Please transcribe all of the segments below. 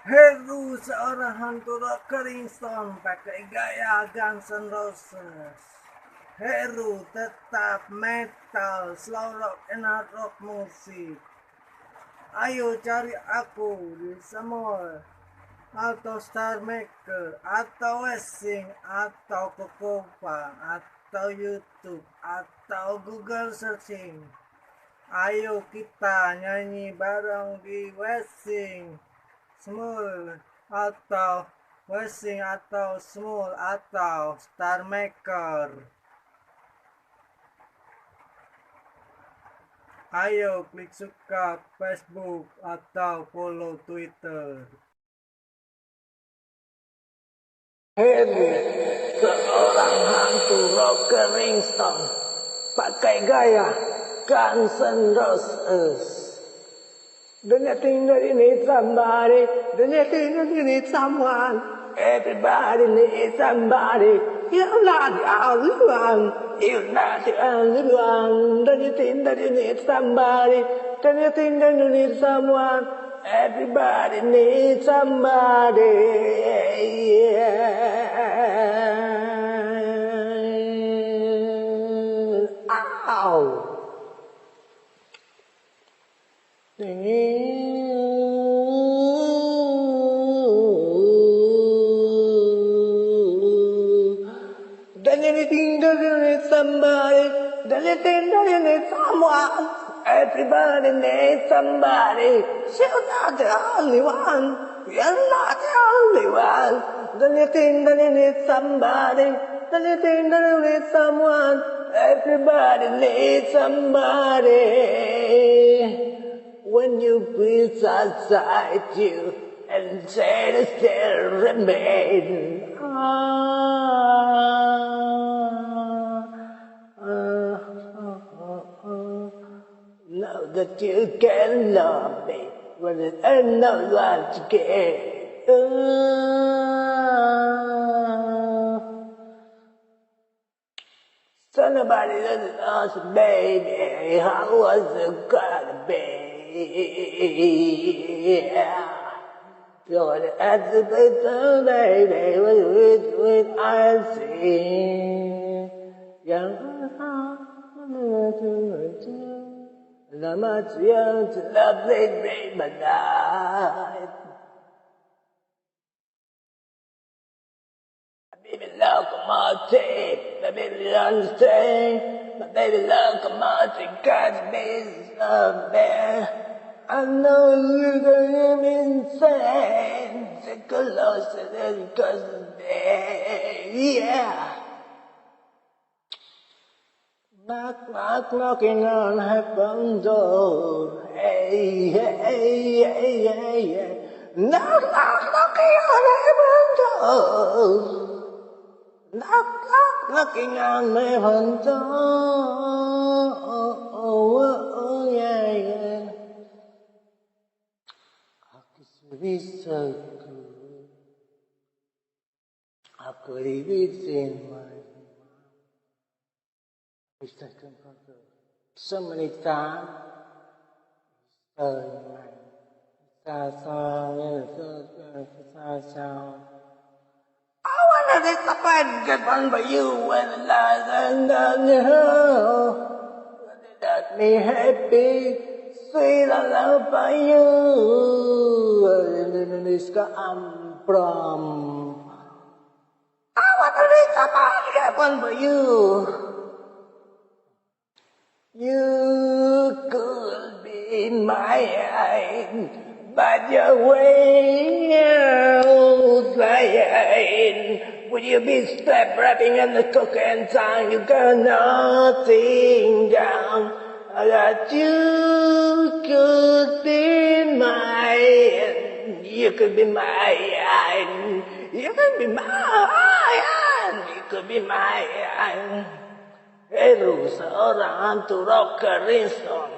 Heru seorang hantu rock Kingston pakai gaya Guns N' Roses. Heru tetap metal, slow rock, and hard rock musik. Ayo cari aku di semua atau Star Maker atau Wessing atau Kokopang atau YouTube atau Google searching. Ayo kita nyanyi bareng di Wessing Small atau Wessing atau Small atau Star Maker. Ayo klik suka Facebook atau follow Twitter. Heru, seorang hantu rock Kingston, pakai gaya Guns N' Roses. Do you think that you need somebody? Do you think that you need someone? Everybody needs somebody. You're not the only one. You're not the only one. Do you think that you need somebody? Do you think that you need someone? Everybody needs somebody. Ow. Then you think that you need somebody, then you think that you need someone. Everybody needs somebody. You're not the only one. You're not the only one. Then you think that you need somebody, then you think that you need someone. Everybody needs somebody. When you breathe outside you and say to still remain. Know that you can love me when there's no one to care. So nobody doesn't ask, baby, how was it gonna be? You're the answer, baby, with I see. The much young to lovely dream at night. My baby locomotive, my baby understand. My baby locomotive got me somewhere. I know you're gonna be insane. Sick of lost and because of me, yeah. Knock, knock, knocking on heaven's door. Hey, hey, hey, hey, hey. Knock, knock, knocking on heaven's door. Knock, knock, knocking on heaven's door. Oh, yeah, yeah. I could be so good. I could even sing my second brother. So many times, I wanna let the fight get on by you when the lies and done you. Let me happy, sweet I love by you. And this come from. I wanna let the fight get on by you. You could be mine, but your way out lying. Would you be step rapping in the cooking time? You got nothing down. That you could be mine. You could be mine. You could be mine. You could be mine. Heru, seorang hantu rock Kingston,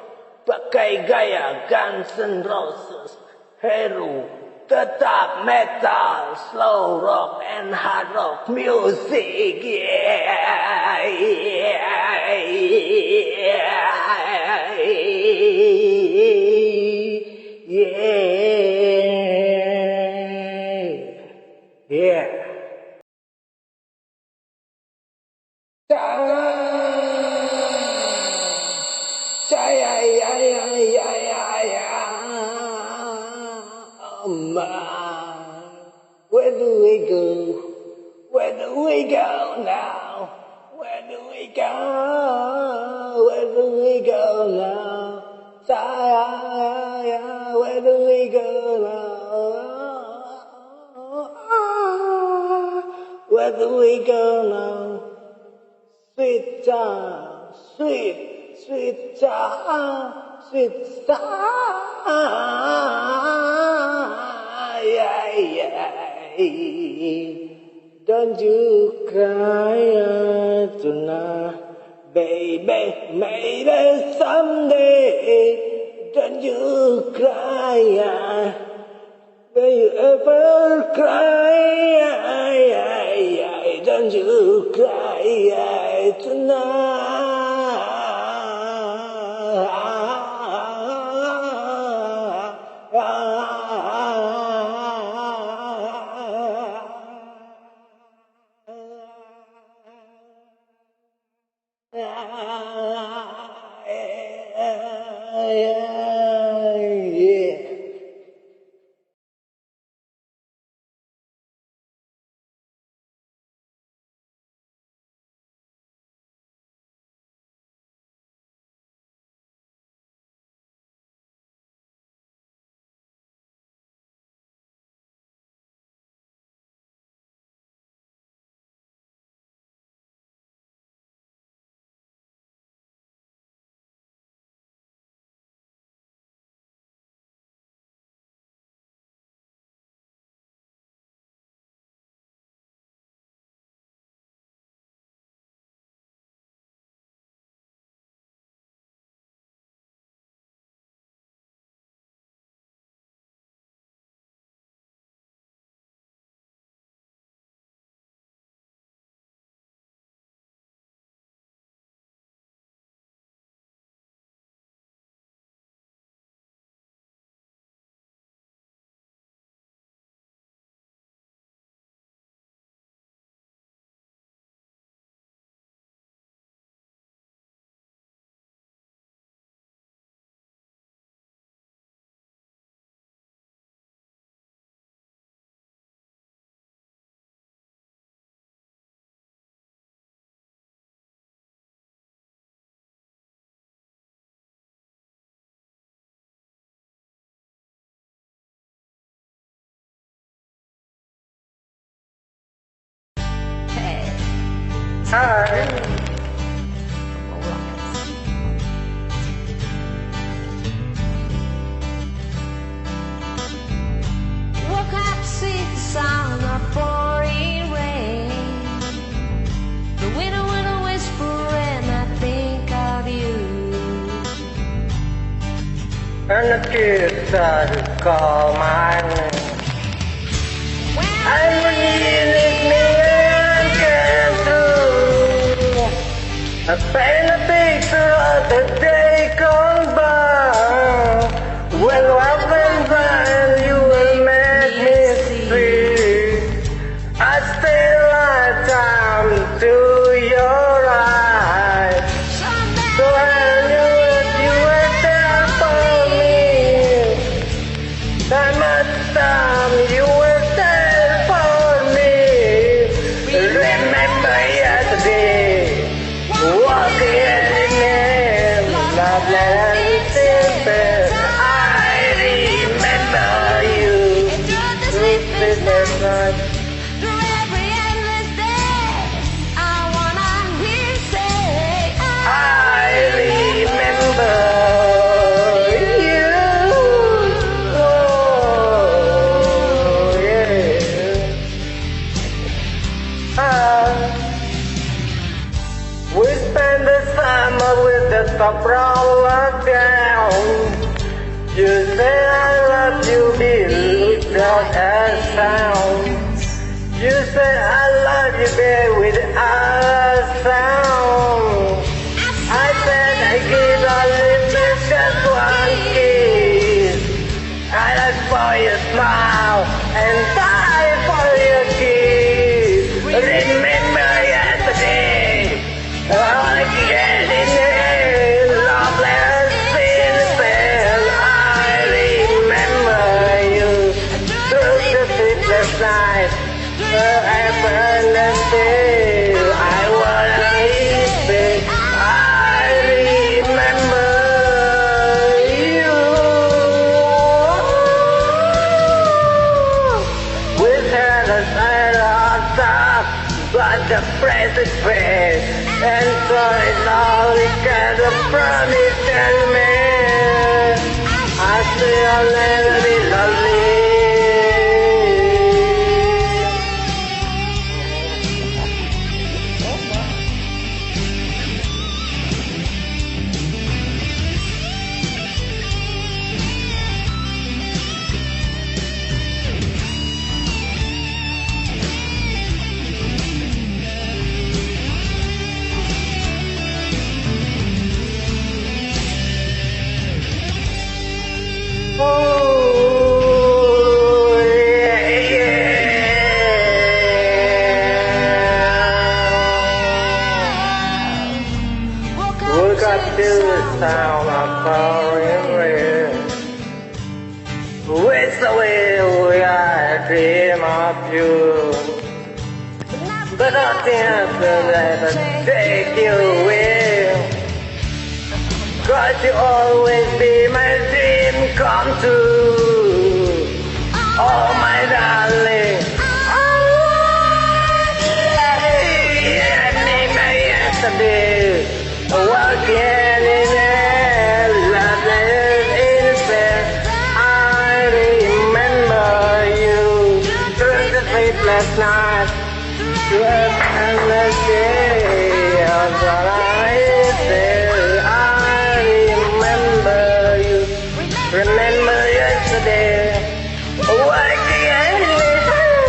pakai gaya Guns N' Roses. Heru, tetap metal, slow rock and hard rock music. Yeah, yeah, yeah, yeah. Where do we go? Where do we go now? Where do we go? Where do we go now? Where do we go now? Where do we go now? Sweet child, sweet, sweet child, sweet child. Don't you cry tonight, baby, maybe someday. Don't you cry, will you ever cry? Don't you cry tonight? Hi. Woke up, see the sound of pouring rain. The winter will whisper and I think of you. And the kids started to call my name. And when you need me, I can do. I paint a picture of the day gone by. When weapons and you will make me see. I stay lifetime to your eyes. So I knew that you were there for me. That much time you were there for me. Remember yesterday, walking in the love and simple. I remember you. Sleepless night. Through every endless day, I wanna hear you say, I remember you. Oh, yeah. We spent the summer with the top roller down. You say I love you, baby, without a sound. You say I love you, baby, without a sound. I said I give our lips just one kiss. I look for your smile and die for your kiss. Remember yesterday, all getting in loveless sinful. I remember you. got the present face, and so it's all we got the promise and me. I say I'll never be lonely. Woke up to the sound of pouring rain. With the way I dream of you, but nothing else will ever take you away. 'Cause you always be my dream come true. Oh my darling, yesterday, walking in a loveless innocence. I remember you through the sleepless night, through an endless day of what I say. I remember you, remember yesterday, walking in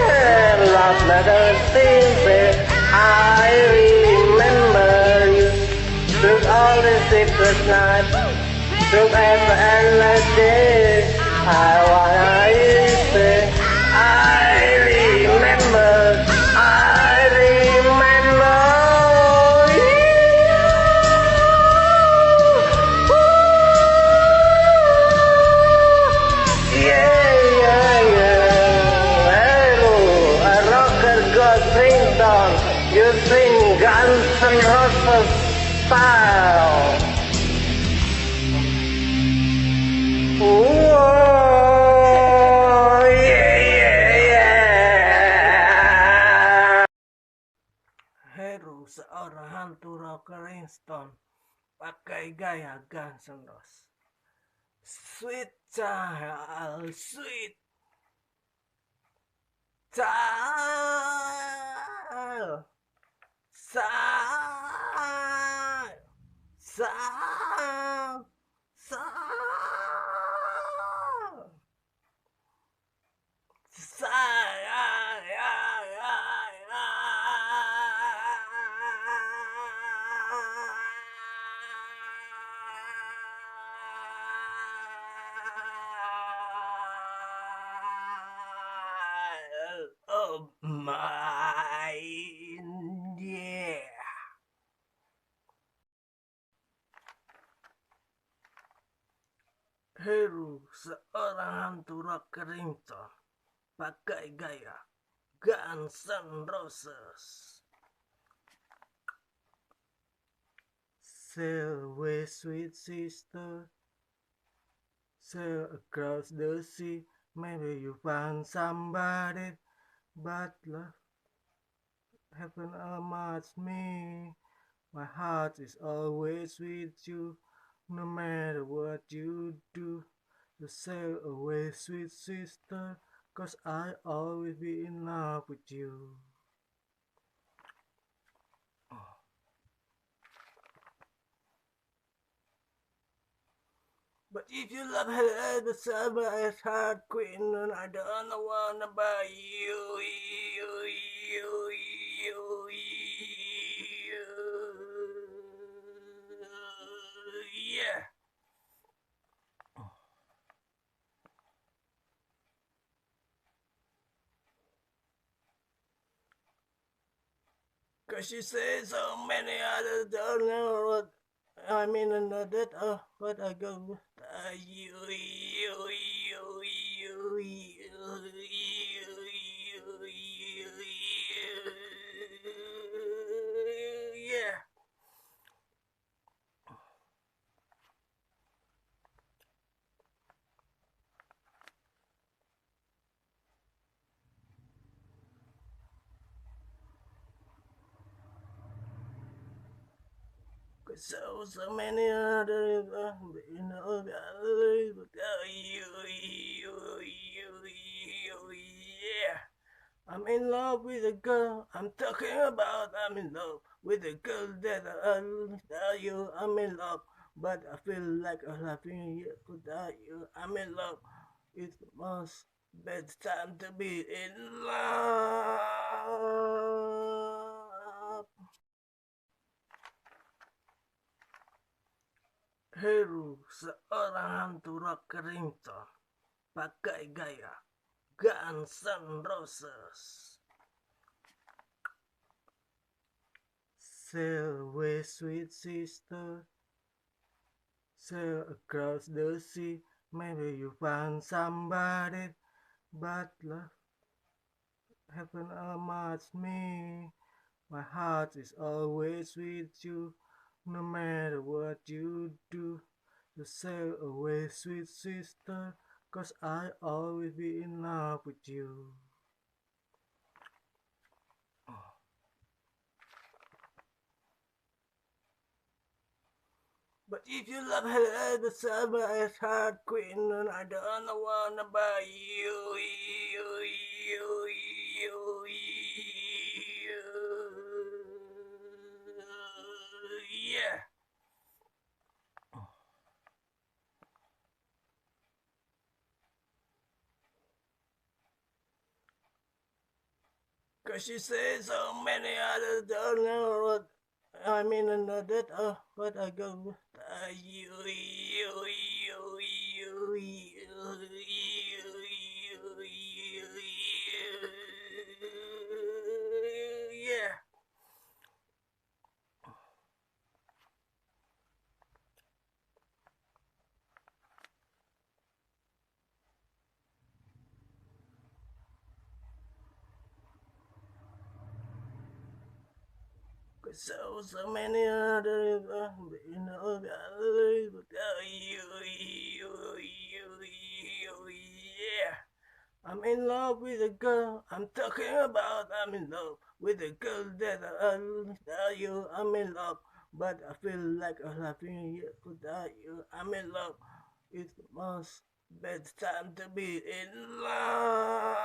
a love letters innocent. I remember you through all the sleepless nights, through every endless day. I wanna say, I remember you. Yeah, yeah, yeah. Heru, a rocker goes ringtone. You sing Guns N' Roses style. Whoa, yeah, yeah, yeah. Heru, seorang hantu rocker ringtone, pakai gaya Guns N' Roses. Sweet child, sweet child, child, child, child. Of mine, yeah. Heru, seorang hantu rocker ringtone, pakai gaya Guns N' Roses. Sail away, sweet sister, sail across the sea. Maybe you find somebody, but love haven't much me. My heart is always with you, no matter what you do. You sail away, sweet sister, 'cause I always be in love with you. But if you love her, the summer is hard queen, and I don't wanna buy you, yeah. 'Cause she says so many others don't know what I mean, and that what I go with yeah. So many others, you know, yeah. I'm in love with a girl. I'm talking about I'm in love with a girl that I tell you I'm in love, but I feel like I'm laughing without you. I'm in love. It's the most best time to be in love. Heru, seorang hantu rock ringtone, pakai gaya Guns N' Roses. Sail away, sweet sister, sail across the sea. Maybe you find somebody, but love haven't much me. My heart is always with you, no matter what you do. You sail away, sweet sister, 'cause I always be in love with you. But if you love her, the summer is hard queen, and I don't wanna buy you. Yeah. 'Cause she says so many others don't know what I mean, and that what I go. Yeah. 'Cause so many others, you know, yeah. I'm in love with a girl. I'm talking about I'm in love with a girl that I tell you I'm in love, but I feel like I'm laughing without you. I'm in love. It's the most best time to be in love.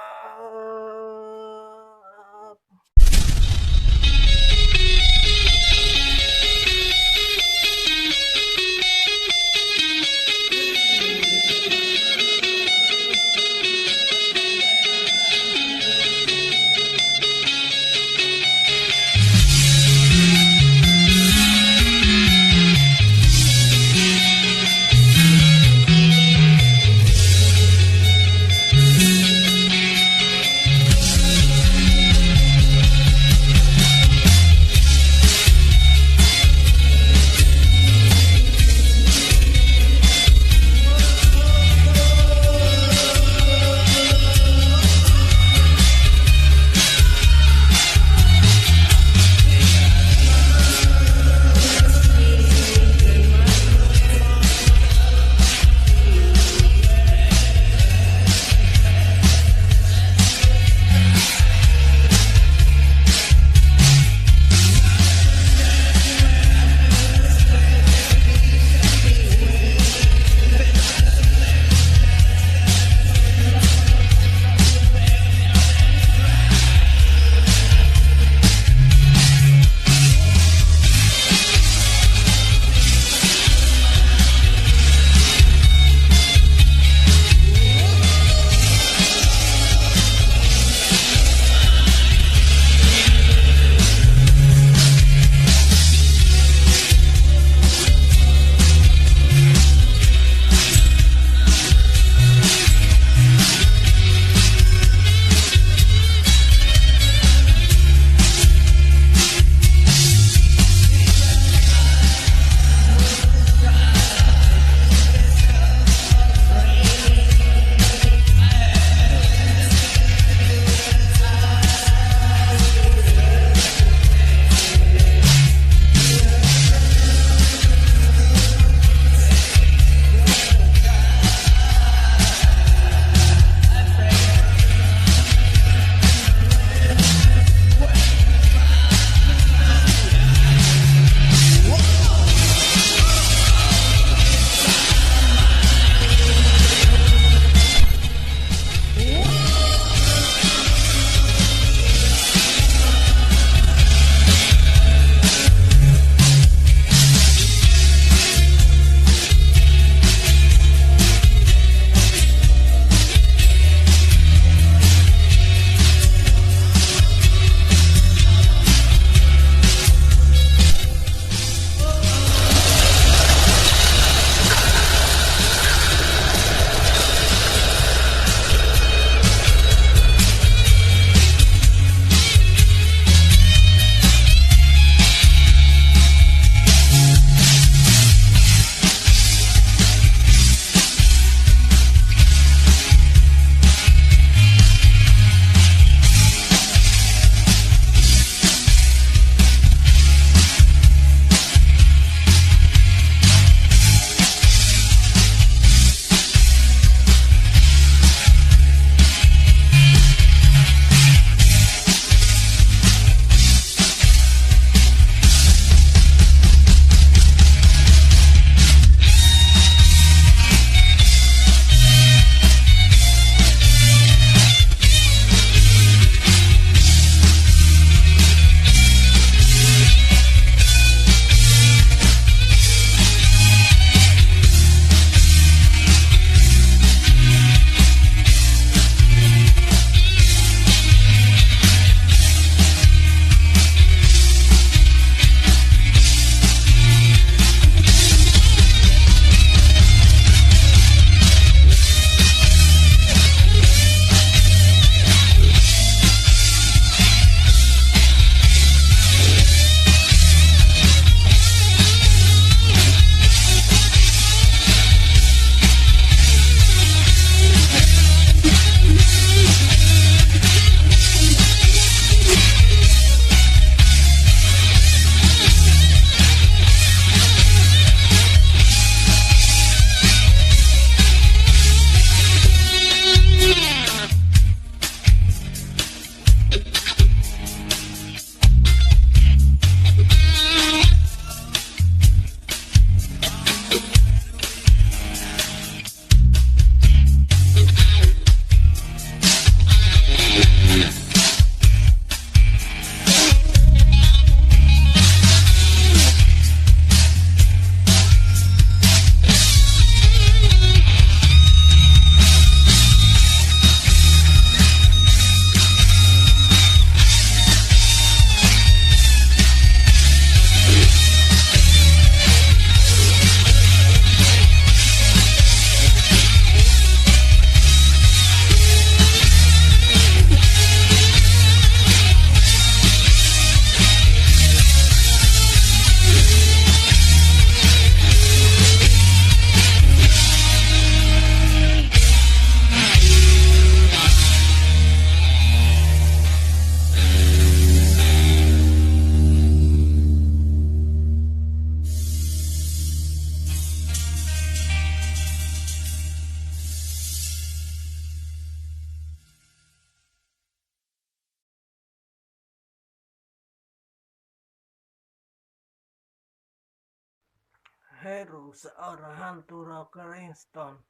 Heru, seorang hantu rock ringtone,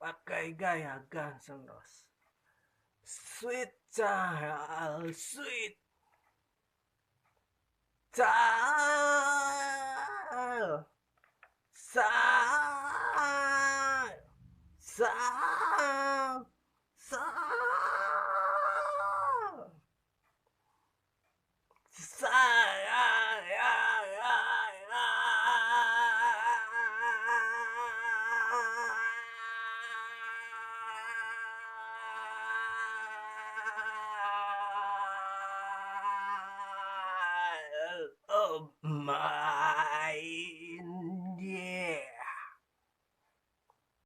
pakai gaya Guns N' Roses. Sweet child, sweet child, child, child, child. Oh my.